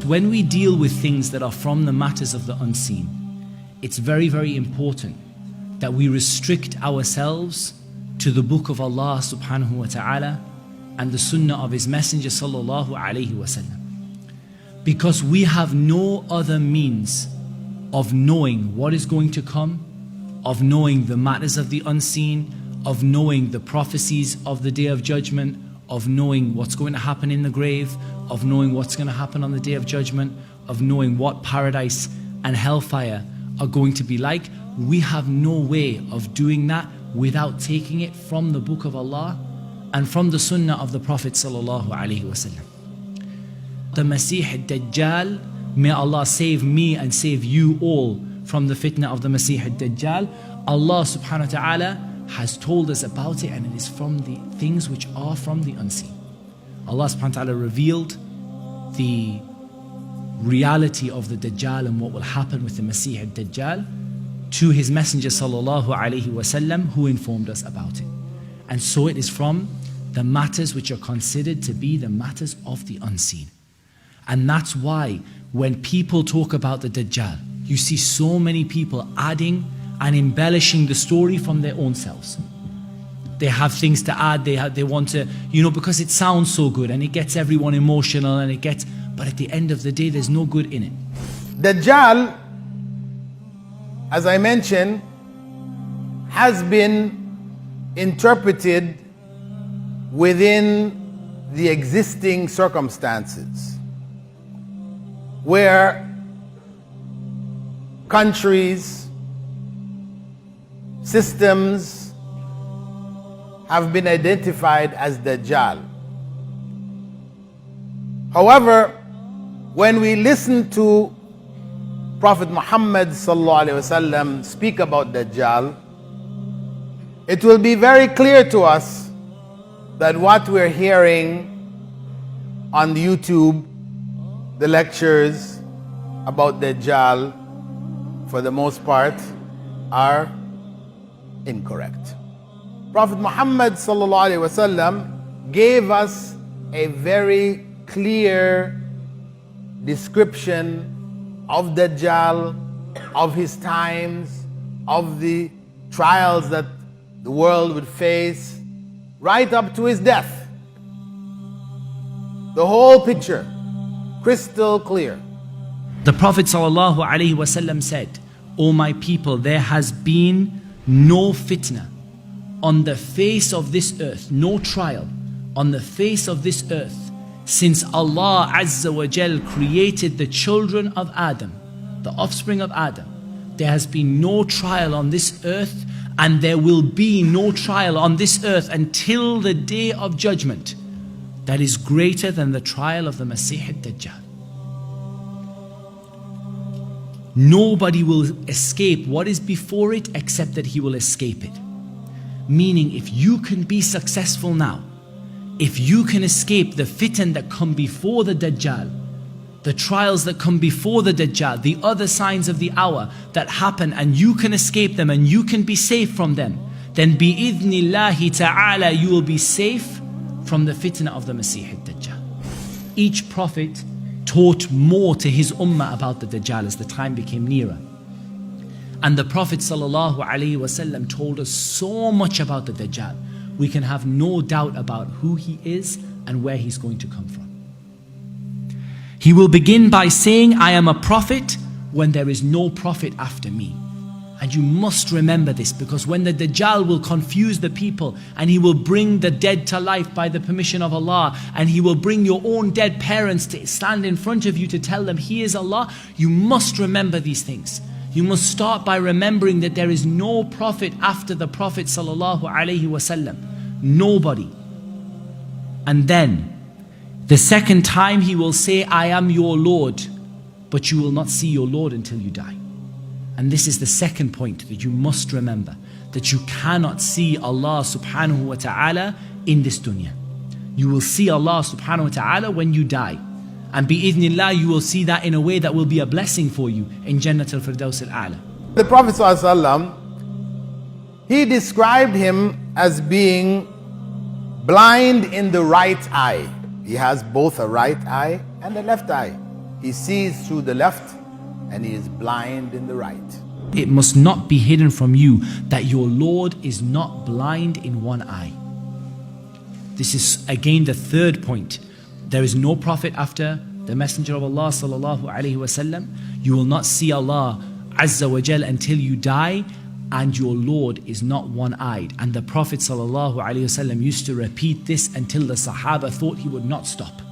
when we deal with things that are from the matters of the unseen, it's very, very important that we restrict ourselves to the book of Allah subhanahu wa ta'ala and the sunnah of His Messenger sallallahu alayhi wasallam. Because we have no other means of knowing what is going to come, of knowing the matters of the unseen, of knowing the prophecies of the Day of Judgment, of knowing what's going to happen in the grave, of knowing what's going to happen on the Day of Judgment, of knowing what paradise and hellfire are going to be like. We have no way of doing that without taking it from the book of Allah and from the sunnah of the Prophet sallallahu alaihi wasallam. The Masih Dajjal, may Allah save me and save you all from the fitna of the Masih Dajjal. Allah subhanahu wa ta'ala has told us about it, and it is from the things which are from the unseen. Allah subhanahu wa ta'ala revealed the reality of the Dajjal and what will happen with the Masih Dajjal to His Messenger sallallahu alaihi wasallam, who informed us about it. And so it is from the matters which are considered to be the matters of the unseen. And that's why when people talk about the Dajjal, you see so many people adding and embellishing the story from their own selves. They have things to add, they want to, because it sounds so good and it gets everyone emotional but at the end of the day, there's no good in it. Dajjal, as I mentioned, has been interpreted within the existing circumstances, where countries, systems have been identified as Dajjal. However, when we listen to Prophet Muhammad sallallahu alaihi wasallam speak about Dajjal, it will be very clear to us that what we're hearing on YouTube, the lectures about Dajjal, for the most part, are incorrect. Prophet Muhammad sallallahu alaihi wasallam gave us a very clear description of Dajjal, of his times, of the trials that the world would face, right up to his death. The whole picture, crystal clear. The Prophet ﷺ said, "O my people, there has been no fitna on the face of this earth, no trial on the face of this earth, since Allah Azza wa Jal created the children of Adam, the offspring of Adam. There has been no trial on this earth, and there will be no trial on this earth until the Day of Judgment that is greater than the trial of the Masih Dajjal." Nobody will escape what is before it except that he will escape it. Meaning, if you can be successful now, if you can escape the fitan that come before the Dajjal, the trials that come before the Dajjal, the other signs of the hour that happen, and you can escape them and you can be safe from them, then bi-idhnillahi ta'ala you will be safe from the fitna of the Masih Dajjal. Each prophet taught more to his ummah about the Dajjal as the time became nearer. And the Prophet ﷺ told us so much about the Dajjal. We can have no doubt about who he is and where he's going to come from. He will begin by saying, "I am a prophet when there is no prophet after me." And you must remember this, because when the Dajjal will confuse the people and he will bring the dead to life by the permission of Allah, and he will bring your own dead parents to stand in front of you to tell them he is Allah, you must remember these things. You must start by remembering that there is no prophet after the Prophet sallallahu alaihi wasallam. Nobody. And then the second time he will say, "I am your Lord," but you will not see your Lord until you die. And this is the second point that you must remember, that you cannot see Allah subhanahu wa ta'ala in this dunya. You will see Allah subhanahu wa ta'ala when you die. And bi-idhnillah, you will see that in a way that will be a blessing for you in Jannat al-Firdaus al-A'la. The Prophet ﷺ, he described him as being blind in the right eye. He has both a right eye and a left eye. He sees through the left and he is blind in the right. It must not be hidden from you that your Lord is not blind in one eye. This is again the third point. There is no prophet after the Messenger of Allah sallallahu alaihi wasallam. You will not see Allah Azza wa Jal until you die, and your Lord is not one-eyed. And the Prophet sallallahu alaihi wasallam used to repeat this until the Sahaba thought he would not stop.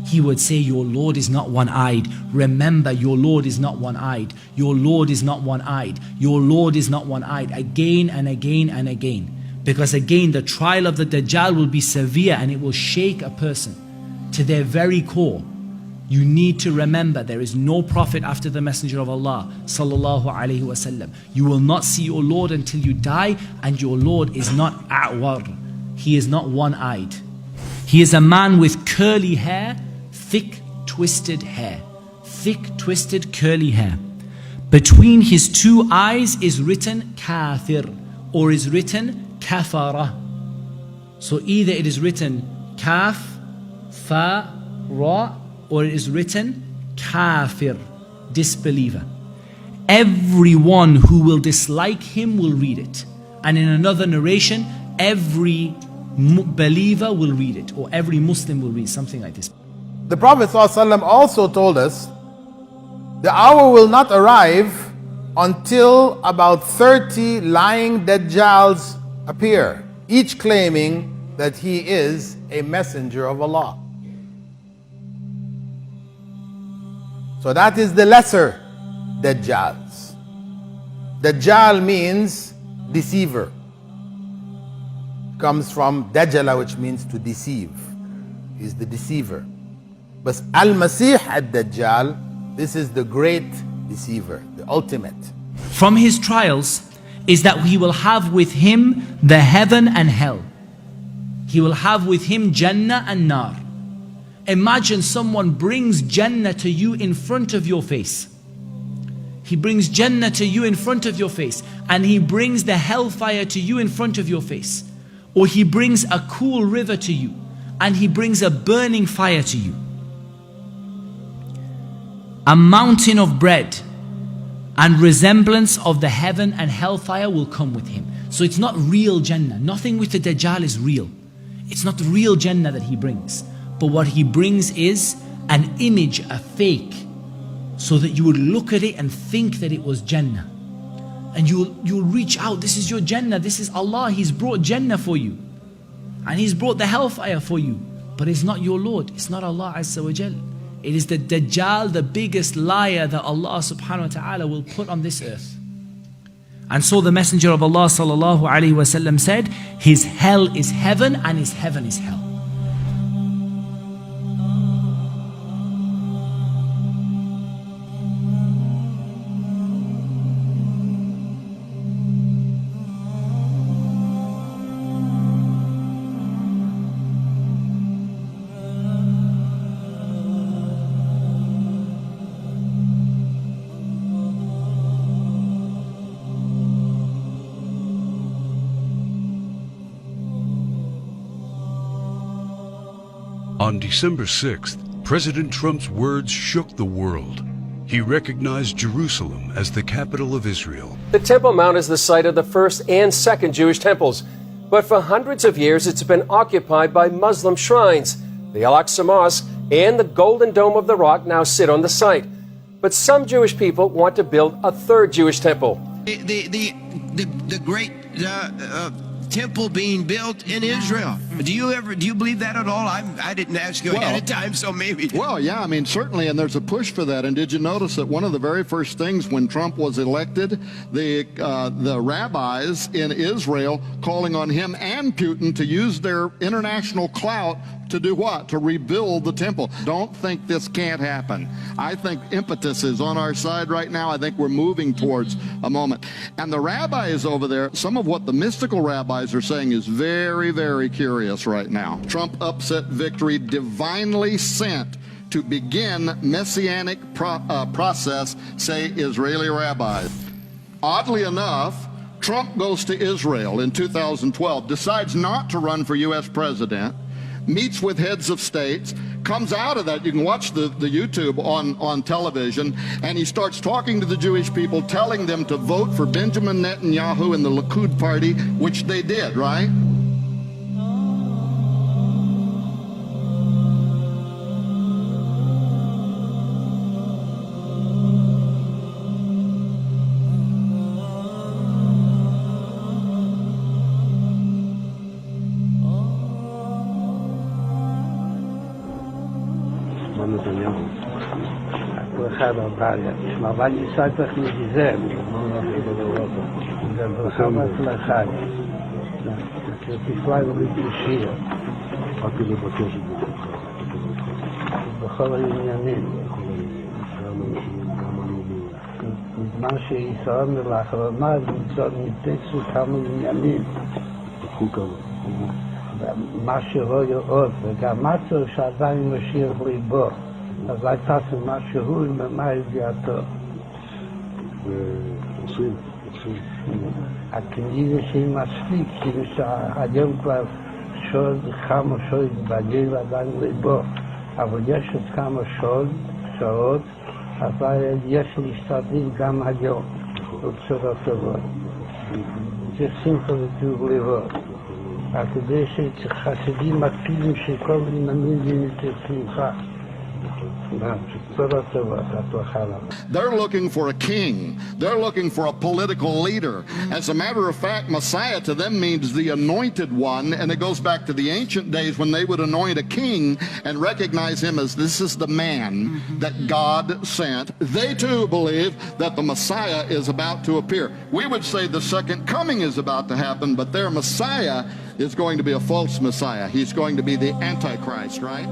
He would say, your Lord is not one-eyed. Remember, your Lord is not one-eyed. Your Lord is not one-eyed. Your Lord is not one-eyed. Again and again and again. Because again, the trial of the Dajjal will be severe and it will shake a person to their very core. You need to remember there is no prophet after the Messenger of Allah sallallahu alaihi wasallam. You will not see your Lord until you die, and your Lord is not a'war. He is not one-eyed. He is a man with curly hair, thick twisted hair, thick twisted curly hair. Between his two eyes is written kafir, or is written kafara. So either it is written kaf, fa, ra, or it is written kafir, disbeliever. Everyone who will dislike him will read it. And in another narration, every believer will read it, or every Muslim will read something like this. The Prophet ﷺ also told us the hour will not arrive until about 30 lying Dajjals appear, each claiming that he is a messenger of Allah. So that is the lesser Dajjals. Dajjal means deceiver. Comes from Dajjala, which means to deceive. He's the deceiver. But Al-Masih ad-Dajjal, this is the great deceiver, the ultimate. From his trials is that he will have with him the heaven and hell. He will have with him Jannah and Nar. Imagine someone brings Jannah to you in front of your face. He brings Jannah to you in front of your face, and he brings the hellfire to you in front of your face. Or he brings a cool river to you, and he brings a burning fire to you. A mountain of bread and resemblance of the heaven and hellfire will come with him. So it's not real Jannah. Nothing with the Dajjal is real. It's not the real Jannah that he brings. But what he brings is an image, a fake, so that you would look at it and think that it was Jannah. And you'll reach out, this is your Jannah, this is Allah, He's brought Jannah for you. And He's brought the hellfire for you. But it's not your Lord, it's not Allah Azza wa Jal. It is the Dajjal, the biggest liar that Allah subhanahu wa ta'ala will put on this earth. And so the Messenger of Allah sallallahu alaihi wasallam said, his hell is heaven and his heaven is hell. On December 6th, President Trump's words shook the world. He recognized Jerusalem as the capital of Israel. The Temple Mount is the site of the first and second Jewish temples. But for hundreds of years, it's been occupied by Muslim shrines. The Al-Aqsa Mosque and the Golden Dome of the Rock now sit on the site. But some Jewish people want to build a third Jewish temple. The great temple being built in Israel. Do you believe that at all? I didn't ask you ahead of time, so maybe. Well, yeah, I mean, certainly, and there's a push for that. And did you notice that one of the very first things when Trump was elected, the rabbis in Israel calling on him and Putin to use their international clout to do what? To rebuild the temple. Don't think this can't happen. I think impetus is on our side right now. I think we're moving towards a moment. And the rabbis over there, some of what the mystical rabbis are saying is very, very curious right now. Trump upset victory divinely sent to begin messianic process, say Israeli rabbis. Oddly enough, Trump goes to Israel in 2012, decides not to run for U.S. president, meets with heads of states, comes out of that. You can watch the YouTube on television, and he starts talking to the Jewish people, telling them to vote for Benjamin Netanyahu and the Likud party, which they did, right? Aber ich sage doch nicht gesehen. Der Brachama Flachai. Das ist leider nicht geschehen. בכל העניינים. בזמן שישראל לאחרונה ניתצו כמה עניינים. מה שרואה עוד, וגם מצור שעדיין משאיר ליבו. אז הייתה משהו עם מה ידיעתו. הכנראה שהיא מספיק, כאילו שהיום כבר כמה שעות בגיל עדיין ליבו, אבל יש עוד כמה שעות, אבל יש להשתדל גם היום, בצורה טובה. זה שמחה וטוב לראות. כדי שחסידים מקפידים שכל מיני שמחה. They're looking for a king. They're looking for a political leader. As a matter of fact, Messiah to them means the anointed one, and it goes back to the ancient days when they would anoint a king and recognize him as this is the man that God sent. They too believe that the Messiah is about to appear. We would say the second coming is about to happen, but their Messiah is going to be a false Messiah. He's going to be the Antichrist, right?